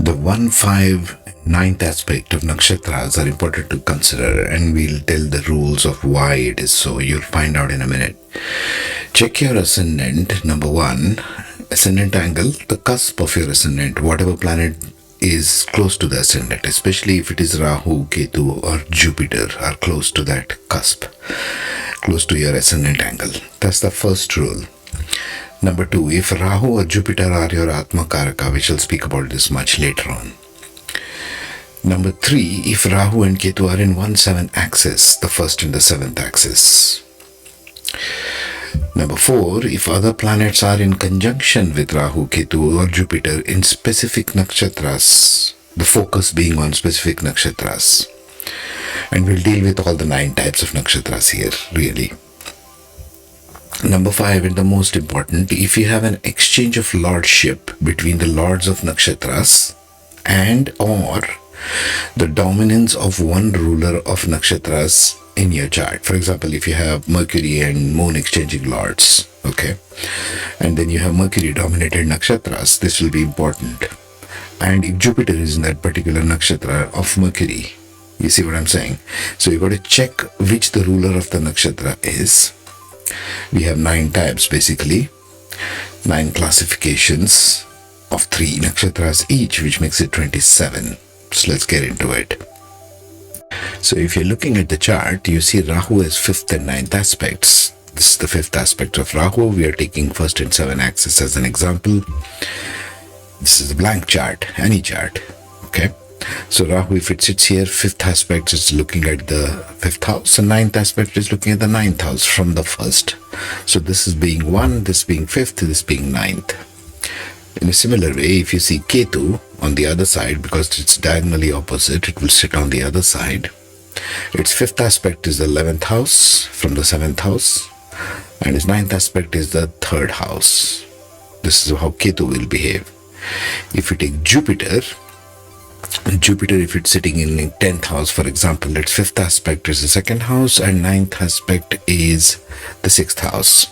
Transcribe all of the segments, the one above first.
The 1, 5, 9th aspect of nakshatras are important to consider, and we'll tell the rules of why it is so. You'll find out in a minute. Check your ascendant. Number 1, ascendant angle, the cusp of your ascendant, whatever planet is close to the ascendant, especially if it is Rahu, Ketu, or Jupiter are close to that cusp, close to your ascendant angle. That's the first rule. Number 2, if Rahu or Jupiter are your Atma Karaka, we shall speak about this much later on. Number 3, if Rahu and Ketu are in 1-7 axis, the first and the 7th axis. Number 4, if other planets are in conjunction with Rahu, Ketu or Jupiter in specific nakshatras, the focus being on specific nakshatras. And we'll deal with all the 9 types of nakshatras here, really. Number 5, and the most important, if you have an exchange of lordship between the lords of nakshatras and or the dominance of one ruler of nakshatras in your chart. For example, if you have Mercury and Moon exchanging lords, okay, and then you have Mercury dominated nakshatras, this will be important. And if Jupiter is in that particular nakshatra of Mercury, you see what I'm saying? So you got to check which the ruler of the nakshatra is. We have 9 types basically, 9 classifications of 3 nakshatras each, which makes it 27. So let's get into it. So if you're looking at the chart, you see Rahu as 5th and 9th aspects. This is the 5th aspect of Rahu. We are taking 1st and 7th axis as an example. This is a blank chart, any chart, okay? So Rahu, if it sits here, 5th aspect is looking at the 5th house, and 9th aspect is looking at the 9th house from the 1st. So this is being 1, this being 5th, this being 9th. In a similar way, if you see Ketu on the other side, because it's diagonally opposite, it will sit on the other side. Its 5th aspect is the 11th house from the 7th house, and its 9th aspect is the 3rd house. This is how Ketu will behave. If you take Jupiter, if it's sitting in the 10th house, for example, its 5th aspect is the 2nd house and 9th aspect is the 6th house.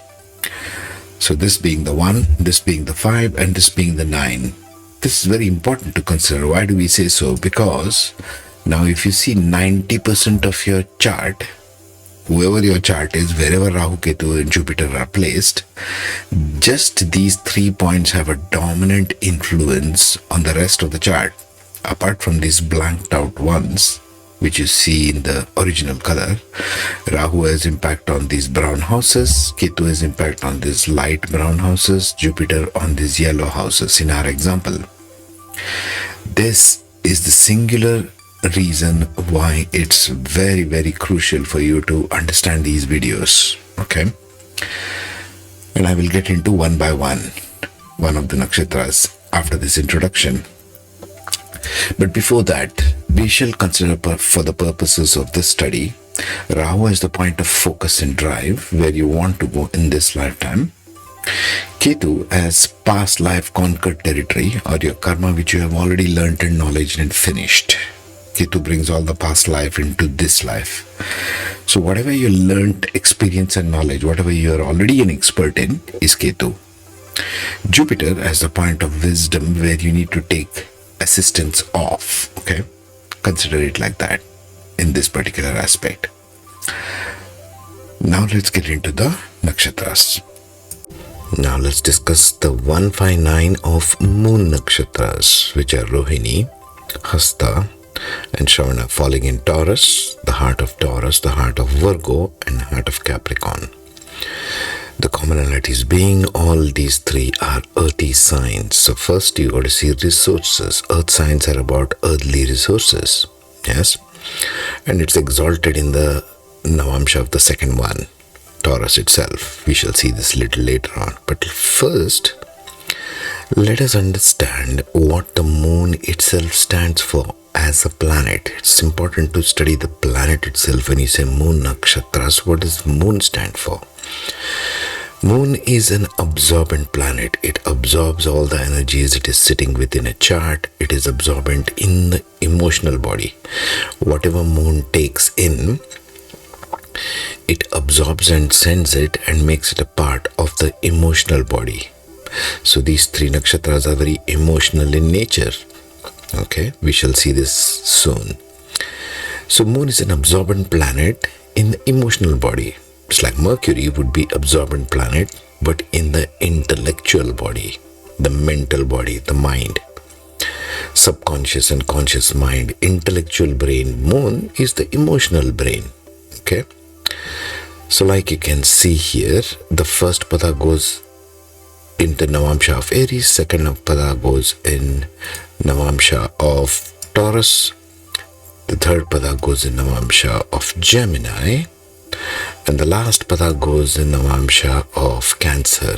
So this being the 1, this being the 5, and this being the 9. This is very important to consider. Why do we say so? Because now if you see 90% of your chart, whoever your chart is, wherever Rahu, Ketu and Jupiter are placed, just these 3 points have a dominant influence on the rest of the chart. Apart from these blanked out ones, which you see in the original color, Rahu has impact on these brown houses, Ketu has impact on these light brown houses, Jupiter on these yellow houses in our example. This is the singular reason why it's very, very crucial for you to understand these videos, okay? And I will get into one by one of the nakshatras after this introduction. But before that, we shall consider for the purposes of this study, Rahu is the point of focus and drive where you want to go in this lifetime. Ketu as past life conquered territory or your karma which you have already learnt and knowledge and finished. Ketu brings all the past life into this life. So whatever you learnt, experience and knowledge, whatever you are already an expert in is Ketu. Jupiter as the point of wisdom where you need to take assistance off, okay? Consider it like that in this particular aspect. Now let's get into the nakshatras. Now let's discuss the 159 of Moon Nakshatras, which are Rohini, Hasta and Shravana, falling in Taurus, the heart of Virgo and heart of Capricorn. The commonalities being all these 3 are earthy signs. So first you got to see resources. Earth signs are about earthly resources. Yes. And it's exalted in the Navamsha of the second one, Taurus itself. We shall see this little later on. But first, let us understand what the moon itself stands for as a planet. It's important to study the planet itself. When you say Moon Nakshatras, what does moon stand for? Moon is an absorbent planet. It absorbs all the energies. It is sitting within a chart. It is absorbent in the emotional body. Whatever moon takes in, it absorbs and sends it and makes it a part of the emotional body. So these 3 nakshatras are very emotional in nature. Okay, we shall see this soon. So Moon is an absorbent planet in the emotional body. It's like Mercury would be absorbent planet, but in the intellectual body, the mental body, the mind. Subconscious and conscious mind, intellectual brain. Moon is the emotional brain. Okay. So like you can see here, the first pada goes in the Navamsha of Aries, second pada goes in Navamsha of Taurus, the third pada goes in Navamsha of Gemini, and the last pada goes in Navamsha of Cancer.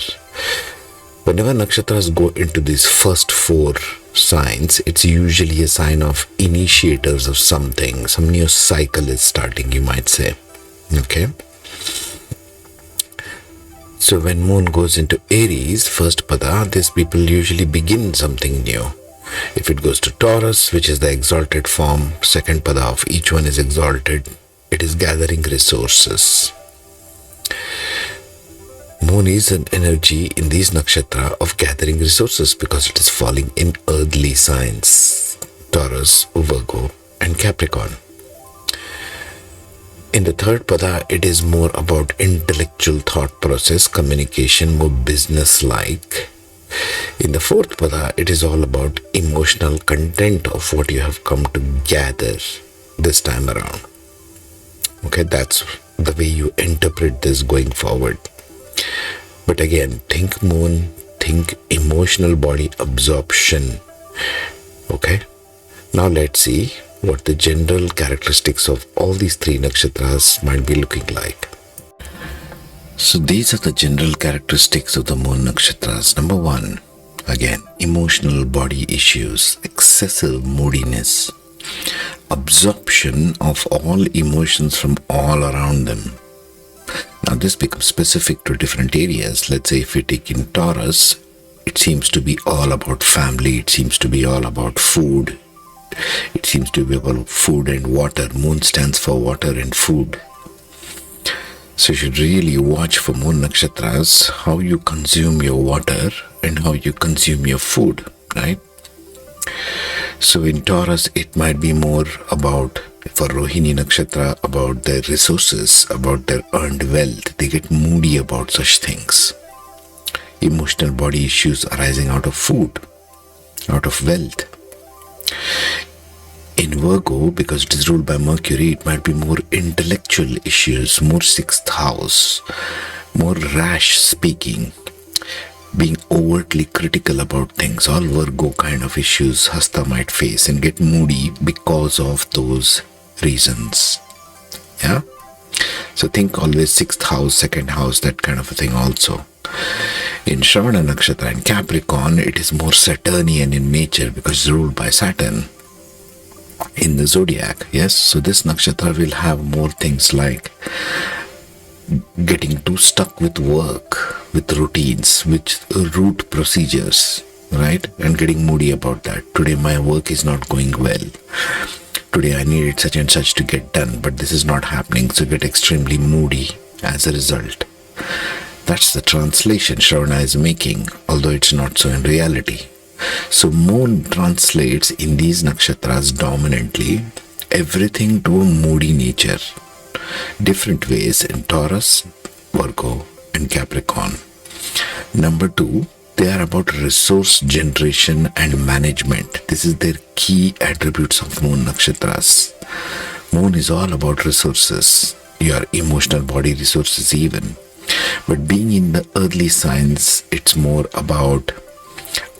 Whenever nakshatras go into these first four signs, it's usually a sign of initiators of something. Some new cycle is starting, you might say. Okay. So when Moon goes into Aries, first pada, these people usually begin something new. If it goes to Taurus, which is the exalted form, second pada of each one is exalted, it is gathering resources. Moon is an energy in these nakshatra of gathering resources because it is falling in earthly signs, Taurus, Virgo and Capricorn. In the third pada, it is more about intellectual thought process, communication, more business-like. In the fourth pada, it is all about emotional content of what you have come to gather this time around. Okay, that's the way you interpret this going forward. But again, think Moon, think emotional body absorption. Okay, now let's see what the general characteristics of all these three nakshatras might be looking like. So these are the general characteristics of the Moon nakshatras. Number one, again, emotional body issues, excessive moodiness, absorption of all emotions from all around them. Now this becomes specific to different areas. Let's say if we take in Taurus, it seems to be all about family, it seems to be all about food, it seems to be about food and water. Moon stands for water and food. So you should really watch for Moon nakshatras, how you consume your water and how you consume your food, right? So in Taurus, it might be more about, for Rohini nakshatra, about their resources, about their earned wealth. They get moody about such things. Emotional body issues arising out of food, out of wealth. In Virgo, because it is ruled by Mercury, it might be more intellectual issues, more sixth house, more rash speaking, being overtly critical about things. All Virgo kind of issues Hasta might face and get moody because of those reasons. Yeah? So think always sixth house, second house, that kind of a thing also. In Shravana nakshatra and Capricorn, it is more Saturnian in nature because it's ruled by Saturn in the zodiac. Yes, so this nakshatra will have more things like getting too stuck with work, with routines, with route procedures, right? And getting moody about that. Today my work is not going well. Today I needed such and such to get done, but this is not happening. So get extremely moody as a result. That's the translation Shravana is making, although it's not so in reality. So Moon translates in these nakshatras dominantly everything to a moody nature. Different ways in Taurus, Virgo and Capricorn. Number two, they are about resource generation and management. This is their key attributes of Moon nakshatras. Moon is all about resources, your emotional body resources even. But being in the earthly signs, it's more about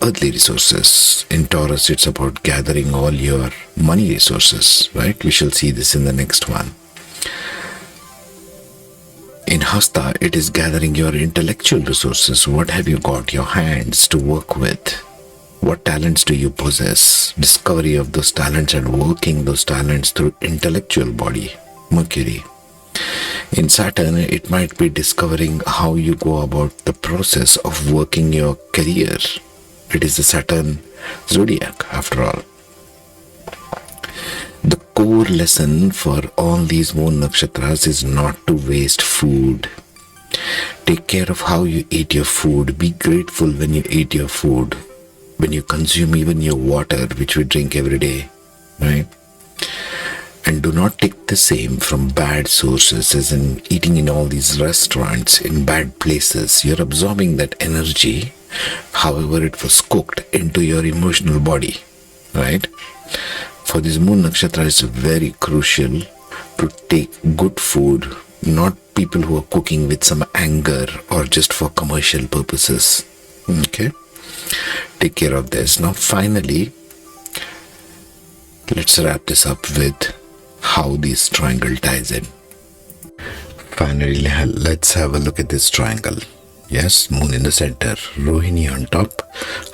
earthly resources. In Taurus, it's about gathering all your money resources, right? We shall see this in the next one. In Hasta, it is gathering your intellectual resources. What have you got, your hands to work with? What talents do you possess? Discovery of those talents and working those talents through intellectual body, Mercury. In Saturn, it might be discovering how you go about the process of working your career. It is the Saturn zodiac, after all. The core lesson for all these Moon nakshatras is not to waste food. Take care of how you eat your food. Be grateful when you eat your food. when you consume even your water, which we drink every day, right? And do not take the same from bad sources, as in eating in all these restaurants in bad places. You're absorbing that energy, however it was cooked, into your emotional body, right? For this Moon Nakshatra, it's very crucial to take good food, not people who are cooking with some anger or just for commercial purposes. Okay? Take care of this. Now, finally, let's wrap this up with how this triangle ties in. Finally, let's have a look at this triangle. Yes, Moon in the center, Rohini on top,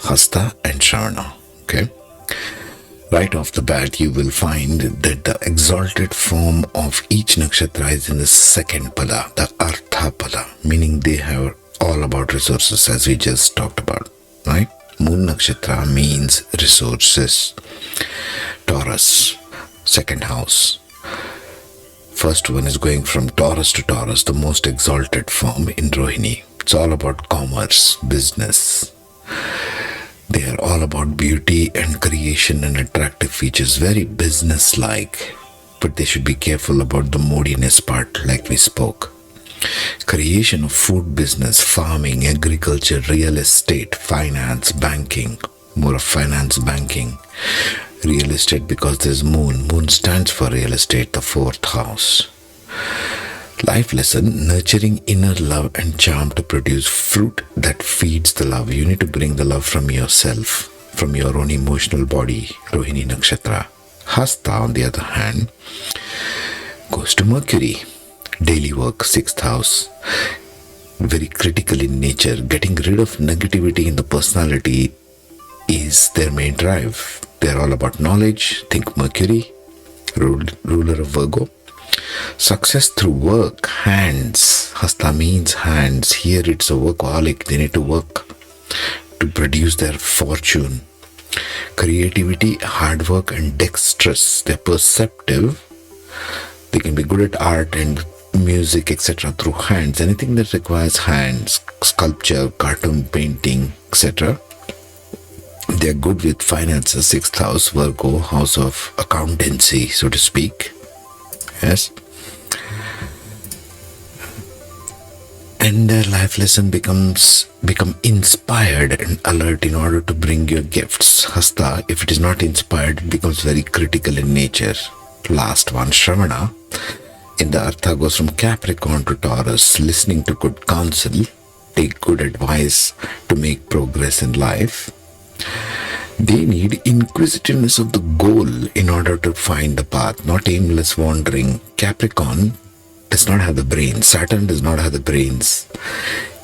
Hasta and Shravana. Okay? Right off the bat, you will find that the exalted form of each nakshatra is in the second pada, the Artha pada, meaning they are all about resources, as we just talked about, right? Moon Nakshatra means resources. Taurus, second house. First one is going from Taurus to Taurus, the most exalted form in Rohini. It's all about commerce, business. They are all about beauty and creation and attractive features, very business-like. But they should be careful about the moodiness part, like we spoke. Creation of food business, farming, agriculture, real estate, finance, banking. More of finance, banking. Real estate, because there's Moon. Moon stands for real estate, the fourth house. Life lesson, nurturing inner love and charm to produce fruit that feeds the love. You need to bring the love from yourself, from your own emotional body, Rohini Nakshatra. Hasta, on the other hand, goes to Mercury. Daily work, sixth house. Very critical in nature. Getting rid of negativity in the personality is their main drive. They're all about knowledge. Think Mercury, ruler of Virgo. Success through work, hands. Hasta means hands. Here it's a workaholic. They need to work to produce their fortune. Creativity, hard work, and dexterous. They're perceptive. They can be good at art and music, etc. through hands. Anything that requires hands, sculpture, cartoon painting, etc. They're good with finances, sixth house, Virgo, house of accountancy, so to speak. Yes. And their life lesson become inspired and alert in order to bring your gifts. Hasta, if it is not inspired, it becomes very critical in nature. Last one, Shravana, in the Artha goes from Capricorn to Taurus, listening to good counsel, take good advice to make progress in life. They need inquisitiveness of the goal in order to find the path, not aimless wandering. Capricorn does not have the brains. Saturn does not have the brains.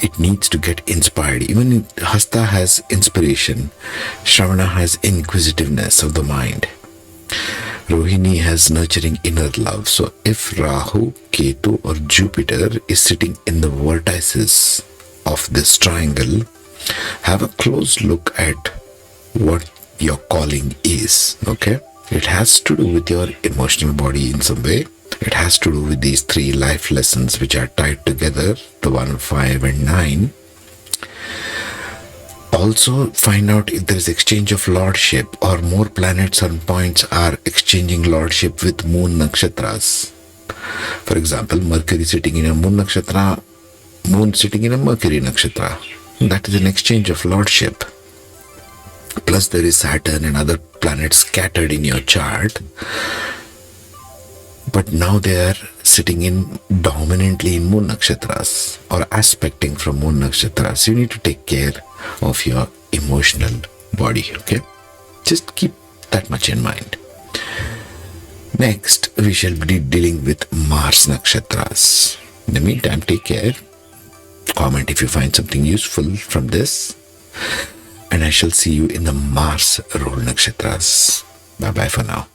It needs to get inspired. Even Hasta has inspiration. Shravana has inquisitiveness of the mind. Rohini has nurturing inner love. So if Rahu, Ketu or Jupiter is sitting in the vertices of this triangle, have a close look at what your calling is. Okay, it has to do with your emotional body in some way. It has to do with these three life lessons which are tied together, the 1, 5 and 9. Also find out if there is exchange of lordship or more planets and points are exchanging lordship with Moon Nakshatras. For example, Mercury sitting in a Moon Nakshatra, Moon sitting in a Mercury Nakshatra. That is an exchange of lordship. Plus there is Saturn and other planets scattered in your chart. But now they are sitting in dominantly in Moon Nakshatras or aspecting from Moon Nakshatras. You need to take care of your emotional body, okay? Just keep that much in mind. Next, we shall be dealing with Mars Nakshatras. In the meantime, take care. Comment if you find something useful from this. And I shall see you in the Mars role Nakshatras. Bye-bye for now.